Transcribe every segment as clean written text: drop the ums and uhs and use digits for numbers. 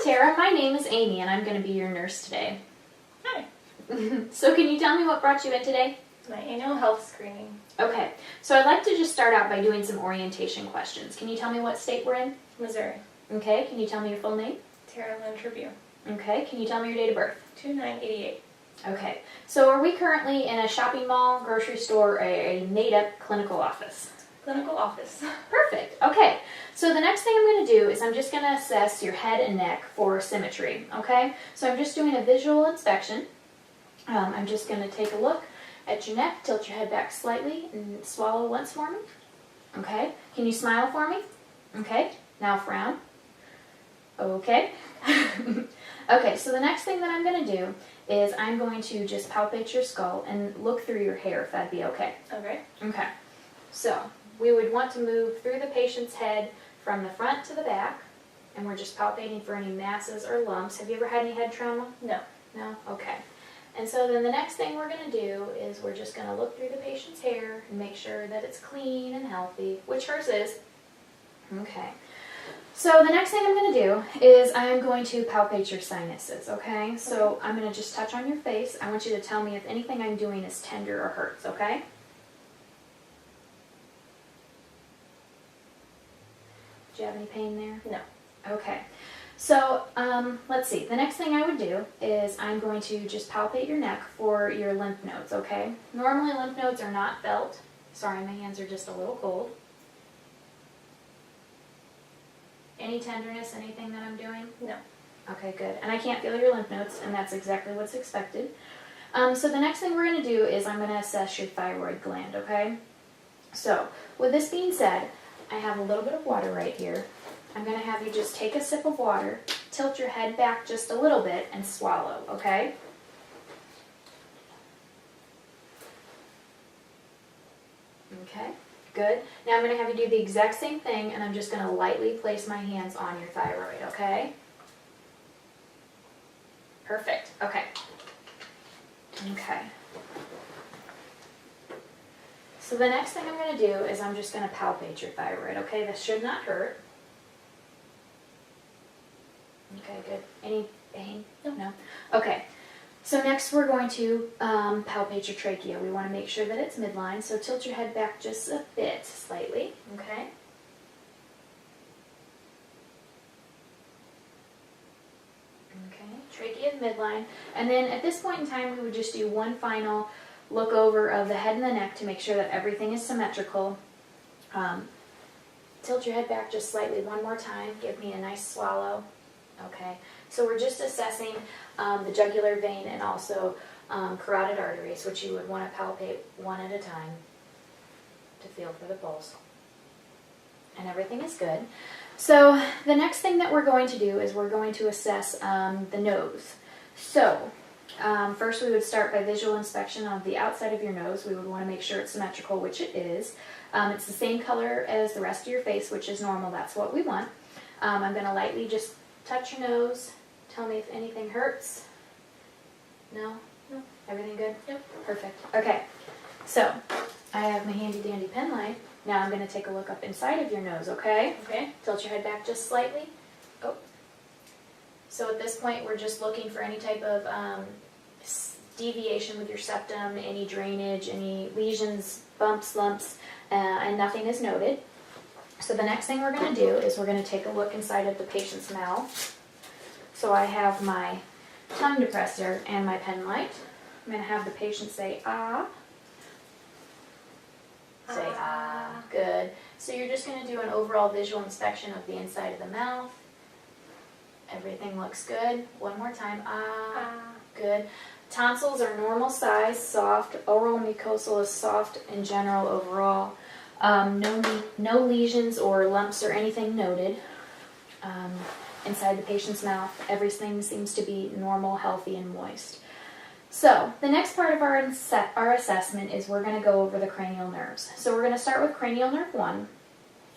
Tara, my name is Amy and I'm going to be your nurse today. Hi. So can you tell me what brought you in today? My annual health screening. Okay, so I'd like to just start out by doing some orientation questions. Can you tell me what state we're in? Missouri. Okay, can you tell me your full name? Tara Lynn Tribune. Okay, can you tell me your date of birth? 2988. Okay, so are we currently in a shopping mall, grocery store, or a made-up clinical office? Clinical office. Perfect. Okay, so the next thing I'm going to do is I'm just going to assess your head and neck for symmetry, okay? So I'm just doing a visual inspection. I'm just going to take a look at your neck, tilt your head back slightly, and swallow once for me. Okay, can you smile for me? Okay, now frown. Okay. Okay, so the next thing that I'm going to do is I'm going to just palpate your skull and look through your hair, if that'd be okay. Okay. Okay, so we would want to move through the patient's head from the front to the back, and we're just palpating for any masses or lumps. Have you ever had any head trauma? No. No? Okay. And so then the next thing we're going to do is we're just going to look through the patient's hair and make sure that it's clean and healthy, which hers is. Okay. So the next thing I'm going to do is I'm going to palpate your sinuses, okay? So I'm going to just touch on your face. I want you to tell me if anything I'm doing is tender or hurts, okay? Do you have any pain there? No. Okay. So, let's see. The next thing I would do is I'm going to just palpate your neck for your lymph nodes, okay? Normally lymph nodes are not felt. Sorry, my hands are just a little cold. Any tenderness, anything that I'm doing? No. Okay, good. And I can't feel your lymph nodes, and that's exactly what's expected. So the next thing we're going to do is I'm going to assess your thyroid gland, okay? So, with this being said, I have a little bit of water right here. I'm going to have you just take a sip of water, tilt your head back just a little bit, and swallow, okay? Okay, good. Now I'm going to have you do the exact same thing, and I'm just going to lightly place my hands on your thyroid, okay? Perfect, okay. Okay. So the next thing I'm going to do is I'm just going to palpate your thyroid, okay? This should not hurt. Okay, good. Any pain? No. Okay. So next we're going to palpate your trachea. We want to make sure that it's midline, so tilt your head back just a bit, slightly. Okay. Okay, trachea is midline. And then at this point in time, we would just do one final look over of the head and the neck to make sure that everything is symmetrical. Tilt your head back just slightly one more time. Give me a nice swallow. Okay, so we're just assessing the jugular vein and also carotid arteries, which you would want to palpate one at a time to feel for the pulse. And everything is good. So the next thing that we're going to do is we're going to assess the nose. So first we would start by visual inspection of the outside of your nose. We would want to make sure it's symmetrical, which it is. It's the same color as the rest of your face, which is normal. That's what we want. I'm going to lightly just touch your nose. Tell me if anything hurts. No? No. Everything good? Yep. Perfect. Okay. So, I have my handy dandy pen light. Now I'm going to take a look up inside of your nose, okay? Okay. Tilt your head back just slightly. Oh. So at this point we're just looking for any type of deviation with your septum, any drainage, any lesions, bumps, lumps, and nothing is noted. So the next thing we're going to do is we're going to take a look inside of the patient's mouth. So I have my tongue depressor and my pen light. I'm going to have the patient say, ah. Say, ah. Good. So you're just going to do an overall visual inspection of the inside of the mouth. Everything looks good. One more time, ah. Good. Tonsils are normal size, soft. Oral mucosal is soft in general overall. No lesions or lumps or anything noted inside the patient's mouth. Everything seems to be normal, healthy, and moist. So the next part of our assessment is we're going to go over the cranial nerves. So we're going to start with cranial nerve 1,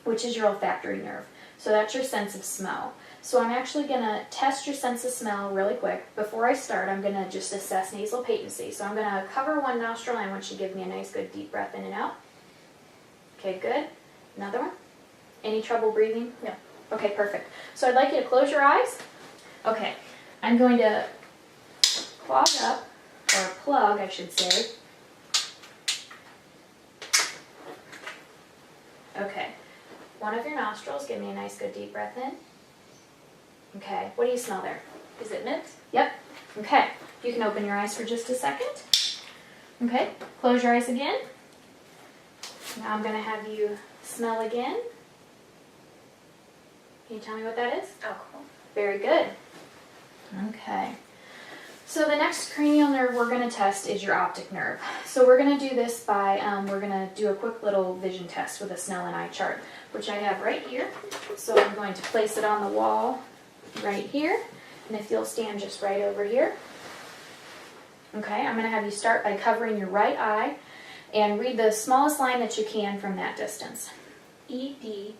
which is your olfactory nerve. So that's your sense of smell. So I'm actually going to test your sense of smell really quick. Before I start, I'm going to just assess nasal patency. So I'm going to cover one nostril, and I want you to give me a nice good deep breath in and out. Okay, good. Another one. Any trouble breathing? No. Okay, perfect. So I'd like you to close your eyes. Okay, I'm going to clog up, or plug, I should say. Okay, one of your nostrils, give me a nice good deep breath in. Okay, what do you smell there? Is it mint? Yep. Okay, you can open your eyes for just a second. Okay, close your eyes again. Now I'm going to have you smell again. Can you tell me what that is? Alcohol. Very good. Okay. So the next cranial nerve we're going to test is your optic nerve. So we're going to do this by, we're going to do a quick little vision test with a Snellen eye chart, which I have right here. So I'm going to place it on the wall right here. And if you'll stand just right over here. Okay, I'm going to have you start by covering your right eye and read the smallest line that you can from that distance. E-D-F-C-Z-P.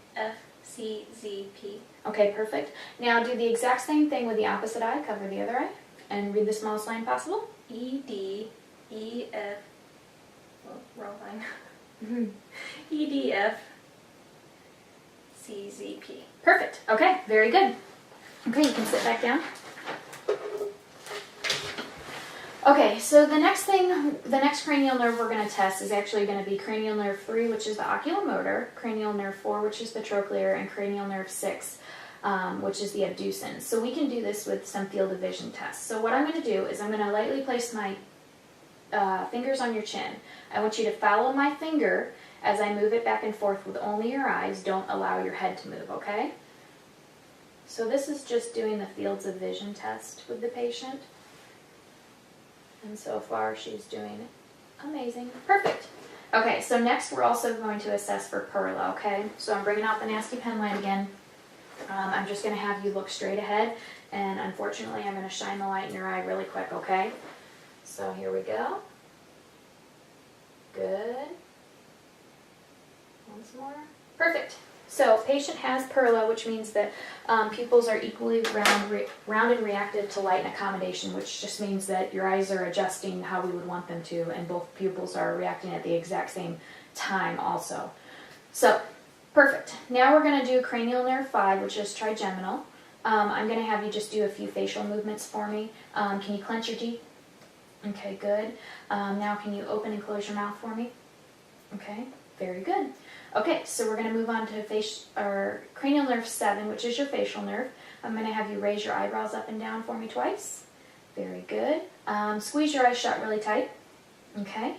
Okay, perfect. Now do the exact same thing with the opposite eye. Cover the other eye and read the smallest line possible. E-D-E-F. Oh, wrong line. Mm-hmm. E-D-F-C-Z-P. Perfect. Okay, very good. Okay, you can sit back down. Okay, so the next cranial nerve we're going to test is actually going to be cranial nerve 3, which is the oculomotor, cranial nerve 4, which is the trochlear, and cranial nerve 6, which is the abducens. So we can do this with some field of vision tests. So what I'm going to do is I'm going to lightly place my fingers on your chin. I want you to follow my finger as I move it back and forth with only your eyes. Don't allow your head to move, okay? So this is just doing the fields of vision test with the patient. And so far she's doing amazing. Perfect. Okay, so next we're also going to assess for perla, okay? So I'm bringing out the nasty pen light again. I'm just going to have you look straight ahead, and unfortunately I'm going to shine the light in your eye really quick, okay? So here we go. Good. Once more. Perfect. So patient has perla, which means that pupils are equally round and reactive to light and accommodation, which just means that your eyes are adjusting how we would want them to, and both pupils are reacting at the exact same time also. So, perfect. Now we're going to do cranial nerve 5, which is trigeminal. I'm going to have you just do a few facial movements for me. Can you clench your teeth? Okay, good. Now can you open and close your mouth for me? Okay, very good. Okay, so we're going to move on to cranial nerve 7, which is your facial nerve. I'm going to have you raise your eyebrows up and down for me twice. Very good. Squeeze your eyes shut really tight. Okay.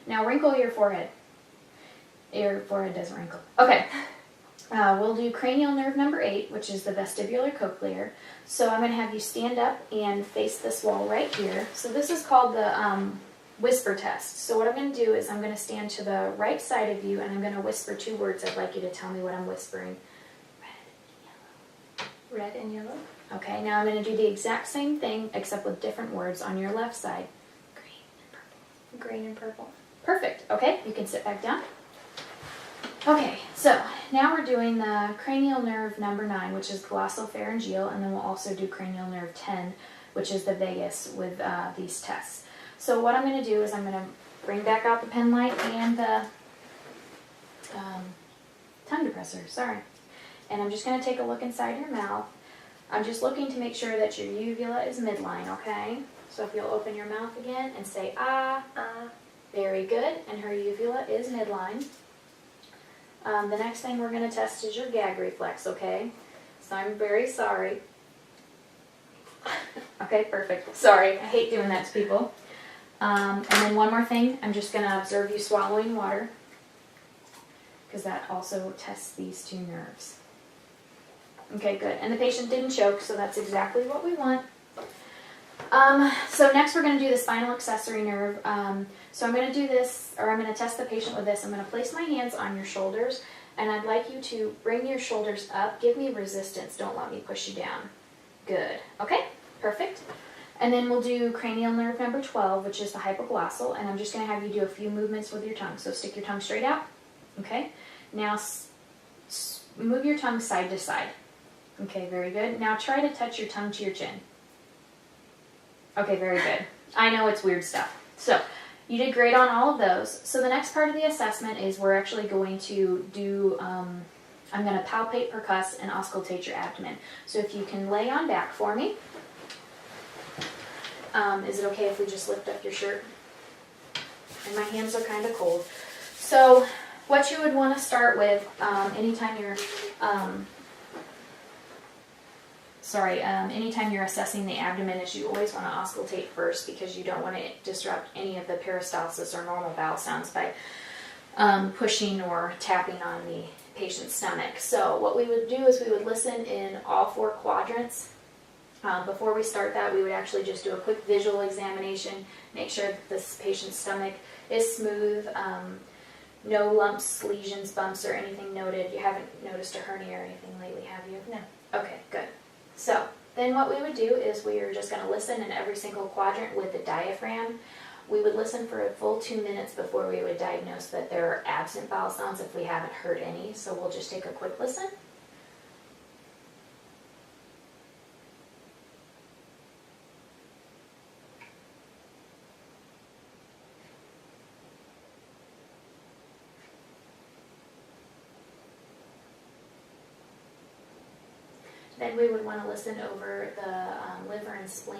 Now wrinkle your forehead. Your forehead doesn't wrinkle. Okay. We'll do cranial nerve number 8, which is the vestibular cochlear. So I'm going to have you stand up and face this wall right here. So this is called the whisper test. So what I'm going to do is I'm going to stand to the right side of you and I'm going to whisper 2 words. I'd like you to tell me what I'm whispering. Red and yellow. Okay, now I'm going to do the exact same thing except with different words on your left side. Green and purple. Green and purple. Perfect. Okay, you can sit back down. Okay, so now we're doing the cranial nerve number 9, which is glossopharyngeal, and then we'll also do cranial nerve 10, which is the vagus with these tests. So what I'm going to do is I'm going to bring back out the pen light and the tongue depressor, sorry. And I'm just going to take a look inside your mouth. I'm just looking to make sure that your uvula is midline, okay? So if you'll open your mouth again and say, ah. Very good, and her uvula is midline. The next thing we're going to test is your gag reflex, okay? So I'm very sorry. Okay, perfect. Sorry, I hate doing that to people. And then one more thing, I'm just going to observe you swallowing water, because that also tests these 2 nerves. Okay, good. And the patient didn't choke, so that's exactly what we want. So next we're going to do the spinal accessory nerve. So I'm going to do this, or I'm going to test the patient with this. I'm going to place my hands on your shoulders, and I'd like you to bring your shoulders up. Give me resistance. Don't let me push you down. Good. Okay, perfect. And then we'll do cranial nerve number 12, which is the hypoglossal, and I'm just going to have you do a few movements with your tongue. So stick your tongue straight out. Okay. Now move your tongue side to side. Okay, very good. Now try to touch your tongue to your chin. Okay, very good. I know it's weird stuff. So you did great on all of those. So the next part of the assessment is we're actually going to do I'm going to palpate, percuss, and auscultate your abdomen. So if you can lay on back for me. Is it okay if we just lift up your shirt? And my hands are kind of cold. So what you would want to start with anytime you're anytime you're assessing the abdomen is you always want to auscultate first, because you don't want to disrupt any of the peristalsis or normal bowel sounds by pushing or tapping on the patient's stomach. So what we would do is we would listen in all 4 quadrants. Before we start that, we would actually just do a quick visual examination, make sure that this patient's stomach is smooth, no lumps, lesions, bumps, or anything noted. You haven't noticed a hernia or anything lately, have you? No. Okay, good. So then what we would do is we are just going to listen in every single quadrant with the diaphragm. We would listen for a full 2 minutes before we would diagnose that there are absent bowel sounds if we haven't heard any. So we'll just take a quick listen. Then we would want to listen over the liver and spleen.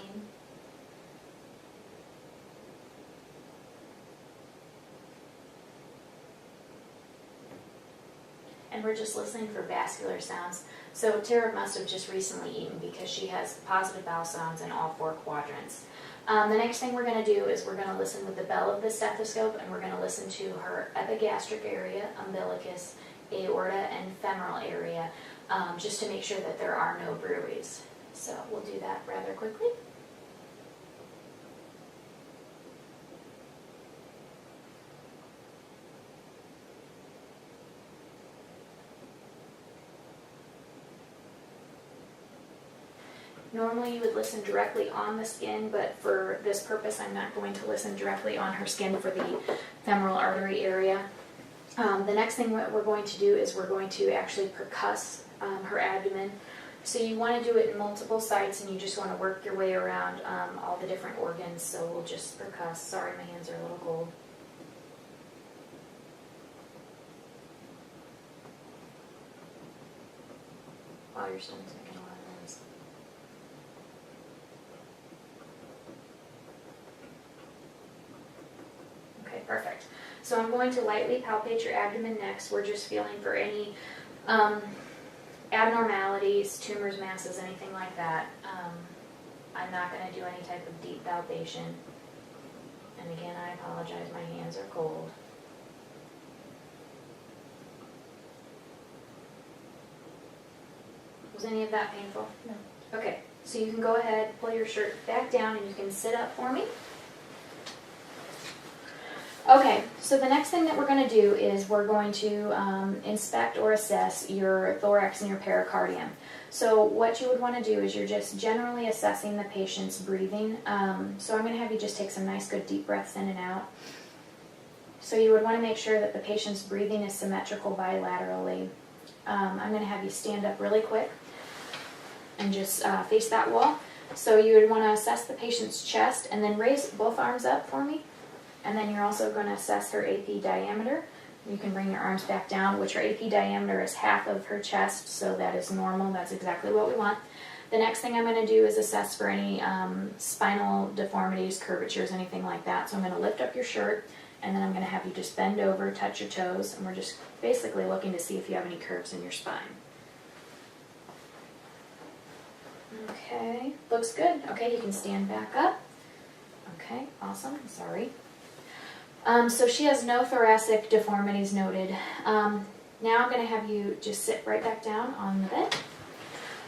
And we're just listening for vascular sounds. So Tara must have just recently eaten, because she has positive bowel sounds in all 4 quadrants. The next thing we're going to do is we're going to listen with the bell of the stethoscope, and we're going to listen to her epigastric area, umbilicus, aorta, and femoral area, just to make sure that there are no bruits. So we'll do that rather quickly. Normally you would listen directly on the skin, but for this purpose I'm not going to listen directly on her skin for the femoral artery area. The next thing that we're going to do is we're going to actually percuss her abdomen. So you want to do it in multiple sites, and you just want to work your way around all the different organs. So we'll just percuss. Sorry, my hands are a little cold. Wow, your stomach's making a lot of noise. Okay, perfect. So I'm going to lightly palpate your abdomen next. We're just feeling for any abnormalities, tumors, masses, anything like that. I'm not going to do any type of deep palpation. And again, I apologize, my hands are cold. Was any of that painful? No. Okay, so you can go ahead, pull your shirt back down, and you can sit up for me. Okay, so the next thing that we're going to do is we're going to inspect or assess your thorax and your pericardium. So what you would want to do is you're just generally assessing the patient's breathing. So I'm going to have you just take some nice good deep breaths in and out. So you would want to make sure that the patient's breathing is symmetrical bilaterally. I'm going to have you stand up really quick and just face that wall. So you would want to assess the patient's chest and then raise both arms up for me. And then you're also going to assess her AP diameter. You can bring your arms back down, which her AP diameter is half of her chest, so that is normal. That's exactly what we want. The next thing I'm going to do is assess for any spinal deformities, curvatures, anything like that. So I'm going to lift up your shirt, and then I'm going to have you just bend over, touch your toes, and we're just basically looking to see if you have any curves in your spine. Okay, looks good. Okay, you can stand back up. Okay, awesome. Sorry. So she has no thoracic deformities noted. Now I'm going to have you just sit right back down on the bed.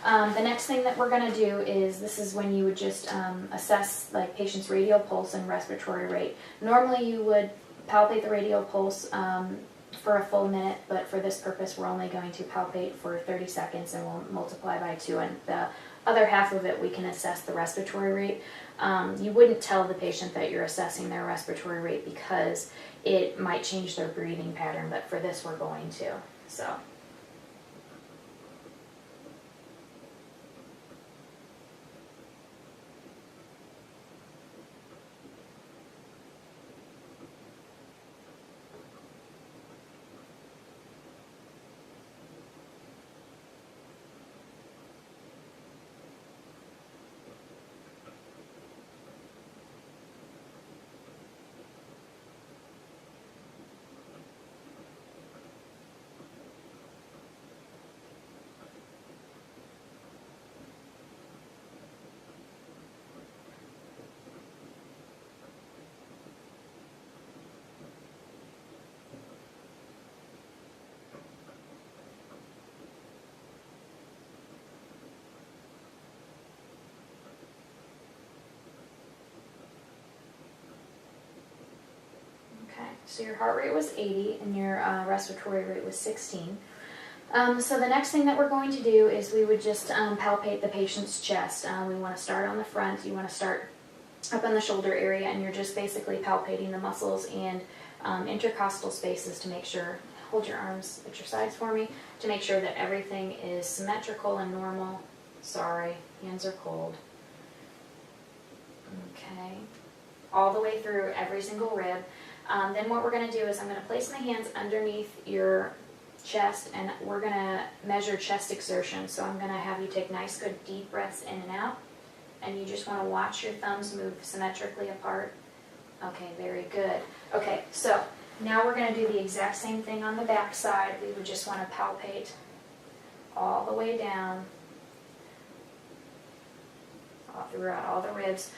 The next thing that we're going to do is, this is when you would just assess like patient's radial pulse and respiratory rate. Normally you would palpate the radial pulse for a full minute, but for this purpose we're only going to palpate for 30 seconds and we'll multiply by 2, and the other half of it we can assess the respiratory rate. You wouldn't tell the patient that you're assessing their respiratory rate because it might change their breathing pattern, but for this we're going to. So. So your heart rate was 80 and your respiratory rate was 16. So the next thing that we're going to do is we would just palpate the patient's chest. We want to start on the front. You want to start up in the shoulder area, and you're just basically palpating the muscles and intercostal spaces to make sure, hold your arms at your sides for me, to make sure that everything is symmetrical and normal. Sorry, hands are cold. Okay, all the way through every single rib. Then what we're going to do is I'm going to place my hands underneath your chest, and we're going to measure chest exertion. So I'm going to have you take nice, good, deep breaths in and out, and you just want to watch your thumbs move symmetrically apart. Okay, very good. Okay, so now we're going to do the exact same thing on the back side. We would just want to palpate all the way down, all throughout all the ribs.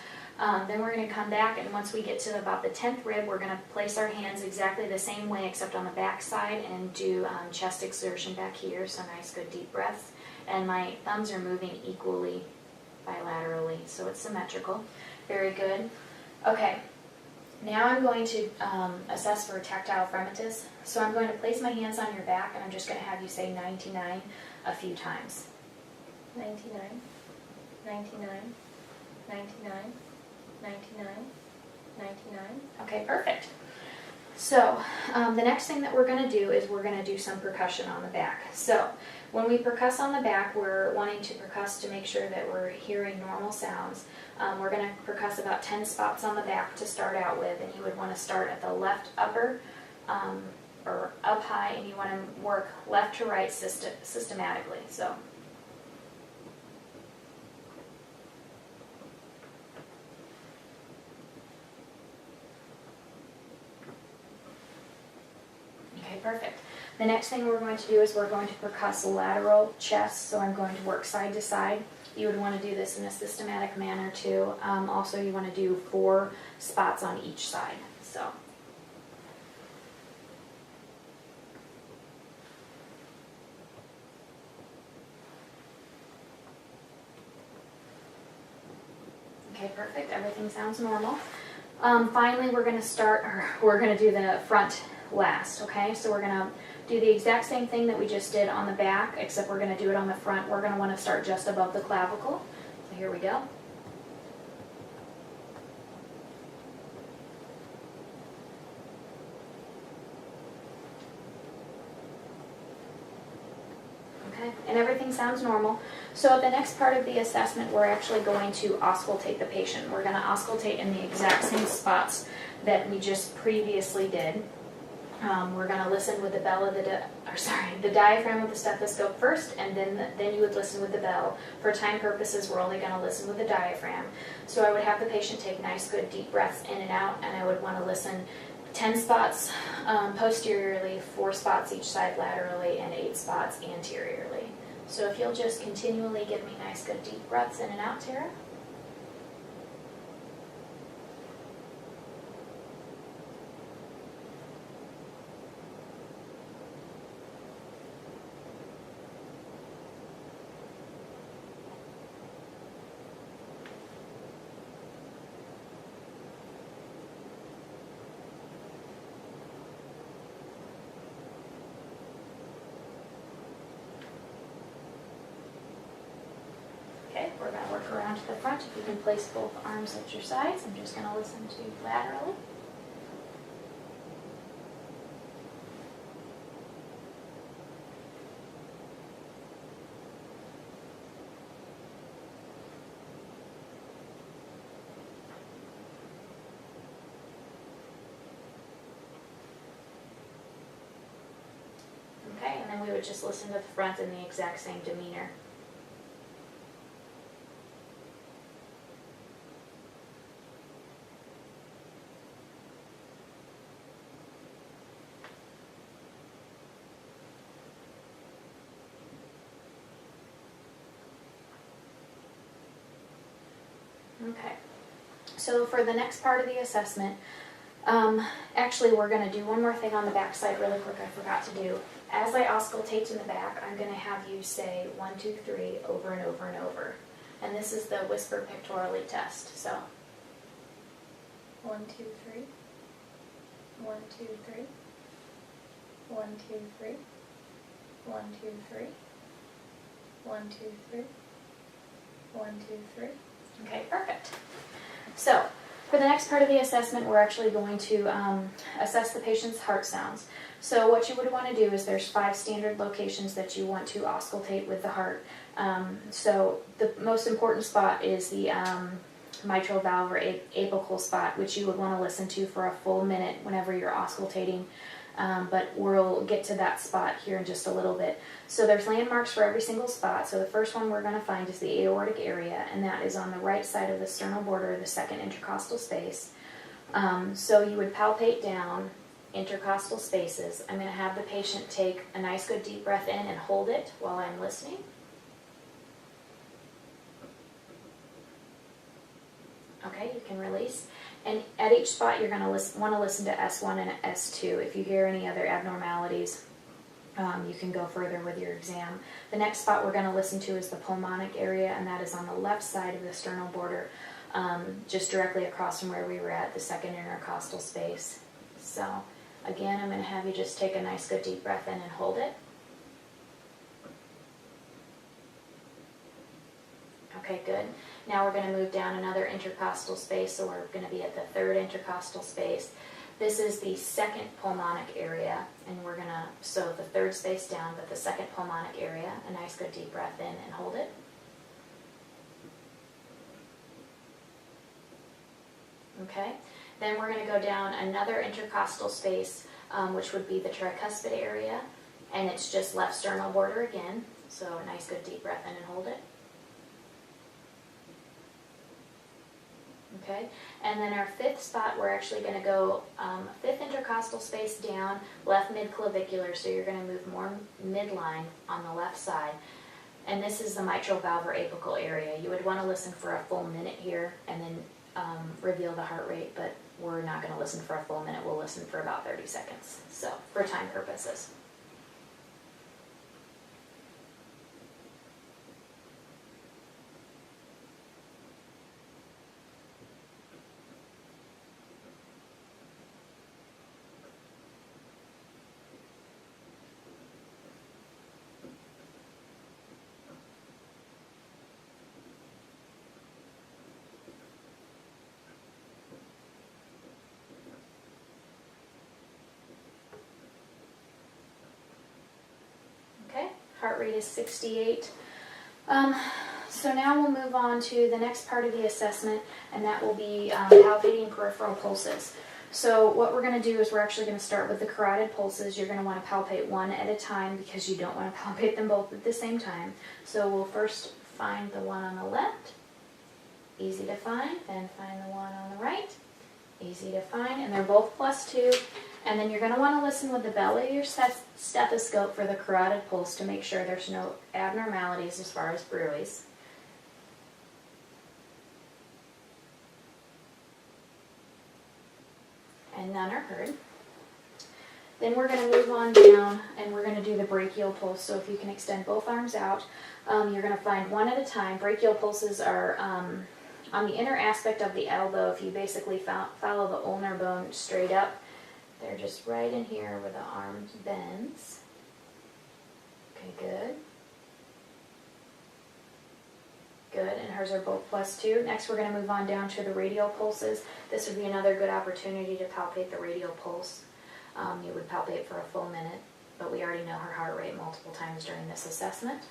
Then we're going to come back, and once we get to about the 10th rib, we're going to place our hands exactly the same way except on the back side and do chest exertion back here, so nice good deep breaths. And my thumbs are moving equally bilaterally, so it's symmetrical. Very good. Okay, now I'm going to assess for tactile fremitus. So I'm going to place my hands on your back, and I'm just going to have you say 99 a few times. 99, 99, 99, 99, 99. Okay, perfect. So the next thing that we're going to do is we're going to do some percussion on the back. So when we percuss on the back, we're wanting to percuss to make sure that we're hearing normal sounds. We're going to percuss about 10 spots on the back to start out with, and you would want to start at the left upper or up high, and you want to work left to right systematically. So okay, perfect. The next thing we're going to do is we're going to percuss lateral chest, so I'm going to work side to side. You would want to do this in a systematic manner too. Also, you want to do 4 spots on each side. So. Okay, perfect. Everything sounds normal. Finally, we're going to do the front last, okay? So we're going to do the exact same thing that we just did on the back, except we're going to do it on the front. We're going to want to start just above the clavicle. So here we go. Okay, and everything sounds normal. So the next part of the assessment, we're actually going to auscultate the patient. We're going to auscultate in the exact same spots that we just previously did. We're going to listen with the bell of the diaphragm of the stethoscope first, and then you would listen with the bell. For time purposes, we're only going to listen with the diaphragm. So I would have the patient take nice, good, deep breaths in and out, and I would want to listen 10 spots posteriorly, 4 spots each side laterally, and 8 spots anteriorly. So if you'll just continually give me nice, good, deep breaths in and out, Tara. Okay, we're going to work around to the front. If you can place both arms at your sides, I'm just going to listen to laterally. Okay, and then we would just listen to the front in the exact same demeanor. Okay, so for the next part of the assessment, actually we're going to do one more thing on the back side really quick I forgot to do. As I auscultate in the back, I'm going to have you say 1, 2, 3 over and over and over. And this is the whisper pictorially test. So 1, 2, 3. 1, 2, 3. 1, 2, 3. 1, 2, 3. 1, 2, 3. 1, 2, 3. Okay, perfect. So, for the next part of the assessment, we're actually going to assess the patient's heart sounds. So what you would want to do is there's 5 standard locations that you want to auscultate with the heart. So the most important spot is the mitral valve or apical spot, which you would want to listen to for a full minute whenever you're auscultating. But we'll get to that spot here in just a little bit. So there's landmarks for every single spot. So the first one we're going to find is the aortic area, and that is on the right side of the sternal border, the second intercostal space. So you would palpate down intercostal spaces. I'm going to have the patient take a nice good deep breath in and hold it while I'm listening. Okay, you can release. And at each spot you're going to want to listen to S1 and S2. If you hear any other abnormalities, you can go further with your exam. The next spot we're going to listen to is the pulmonic area, and that is on the left side of the sternal border, just directly across from where we were at, the second intercostal space. So again, I'm going to have you just take a nice good deep breath in and hold it. Okay, good. Now we're going to move down another intercostal space, so we're going to be at the third intercostal space. This is the second pulmonic area, and we're going to, so the third space down, but the second pulmonic area, a nice good deep breath in and hold it. Okay, then we're going to go down another intercostal space, which would be the tricuspid area, and it's just left sternal border again, so a nice good deep breath in and hold it. Okay, and then our fifth spot, we're actually going to go fifth intercostal space down, left mid-clavicular, so you're going to move more midline on the left side. And this is the mitral valve or apical area. You would want to listen for a full minute here and then reveal the heart rate, but we're not going to listen for a full minute. We'll listen for about 30 seconds, so for time purposes. Heart rate is 68. So now we'll move on to the next part of the assessment, and that will be palpating peripheral pulses. So what we're going to do is we're actually going to start with the carotid pulses. You're going to want to palpate one at a time because you don't want to palpate them both at the same time. So we'll first find the one on the left, easy to find, then find the one on the right, easy to find, and they're both +2. And then you're going to want to listen with the belly of your stethoscope for the carotid pulse to make sure there's no abnormalities as far as bruits. And none are heard. Then we're going to move on down and we're going to do the brachial pulse. So if you can extend both arms out, you're going to find one at a time. Brachial pulses are on the inner aspect of the elbow. If you basically follow the ulnar bone straight up, they're just right in here where the arm bends. Okay, good. Good, and hers are both +2. Next we're going to move on down to the radial pulses. This would be another good opportunity to palpate the radial pulse. You would palpate for a full minute, but we already know her heart rate multiple times during this assessment.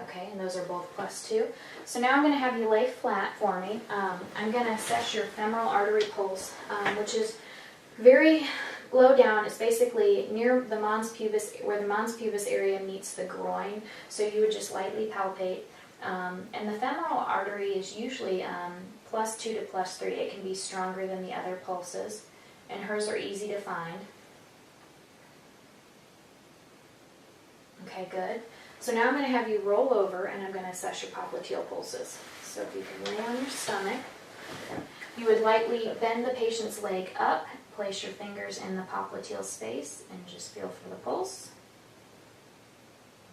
Okay, and those are both +2. So now I'm going to have you lay flat for me. I'm going to assess your femoral artery pulse, which is very low down. It's basically near the mons pubis, where the mons pubis area meets the groin. So you would just lightly palpate. And the femoral artery is usually +2 to +3. It can be stronger than the other pulses, and hers are easy to find. Okay, good. So now I'm going to have you roll over and I'm going to assess your popliteal pulses. So if you can lay on your stomach, you would lightly bend the patient's leg up, place your fingers in the popliteal space, and just feel for the pulse.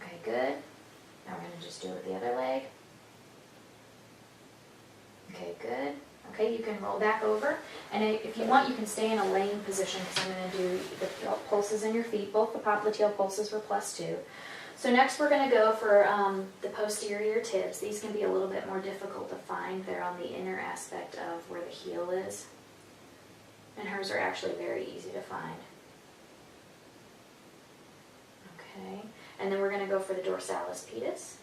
Okay, good. Now we're going to just do it with the other leg. Okay, good. Okay, you can roll back over, and if you want, you can stay in a laying position because I'm going to do the pulses in your feet. Both the popliteal pulses were +2. So next we're going to go for the posterior tibs. These can be a little bit more difficult to find. They're on the inner aspect of where the heel is, and hers are actually very easy to find. Okay, and then we're going to go for the dorsalis pedis.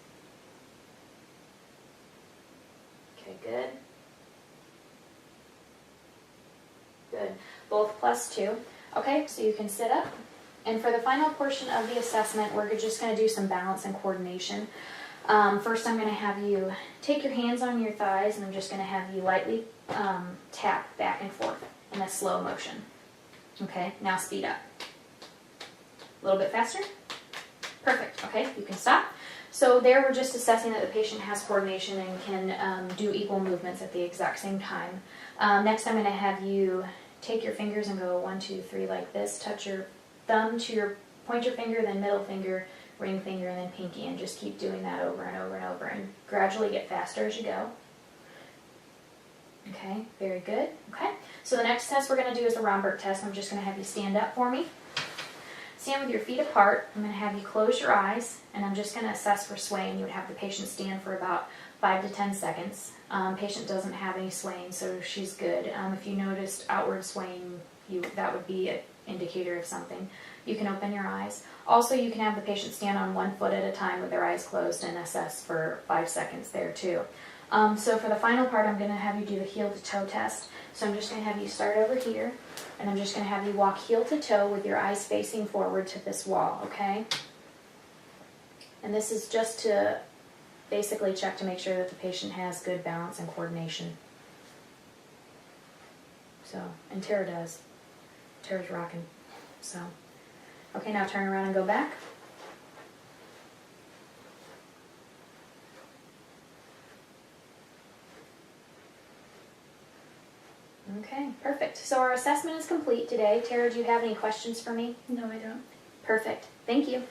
Okay, good. Good. Both +2. Okay, so you can sit up. And for the final portion of the assessment, we're just going to do some balance and coordination. First, I'm going to have you take your hands on your thighs, and I'm just going to have you lightly tap back and forth in a slow motion. Okay, now speed up. A little bit faster. Perfect. Okay, you can stop. So there we're just assessing that the patient has coordination and can do equal movements at the exact same time. Next, I'm going to have you take your fingers and go 1, 2, 3 like this. Touch your thumb to your pointer finger, then middle finger, ring finger, and then pinky, and just keep doing that over and over and over, and gradually get faster as you go. Okay, very good. Okay, so the next test we're going to do is the Romberg test. I'm just going to have you stand up for me. Stand with your feet apart. I'm going to have you close your eyes, and I'm just going to assess for swaying. You would have the patient stand for about 5 to 10 seconds. Patient doesn't have any swaying, so she's good. If you noticed outward swaying, that would be an indicator of something. You can open your eyes. Also, you can have the patient stand on one foot at a time with their eyes closed and assess for 5 seconds there too. So for the final part, I'm going to have you do the heel to toe test. So I'm just going to have you start over here, and I'm just going to have you walk heel to toe with your eyes facing forward to this wall, okay? And this is just to basically check to make sure that the patient has good balance and coordination. So, and Tara does. Tara's rocking. So, okay, now turn around and go back. Okay, perfect. So our assessment is complete today. Tara, do you have any questions for me? No, I don't. Perfect. Thank you.